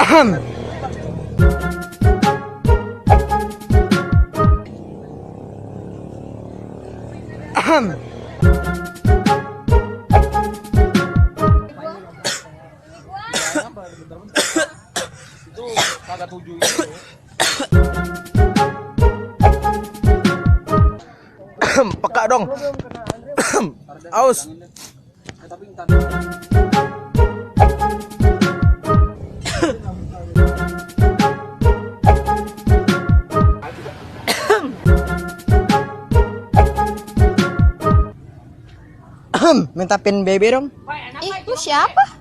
Ahem. Ahem. Itu kagak tujuh itu. Peka dong. Aus. Tapi entar Minta pin BB dong. Ih, lu siapa?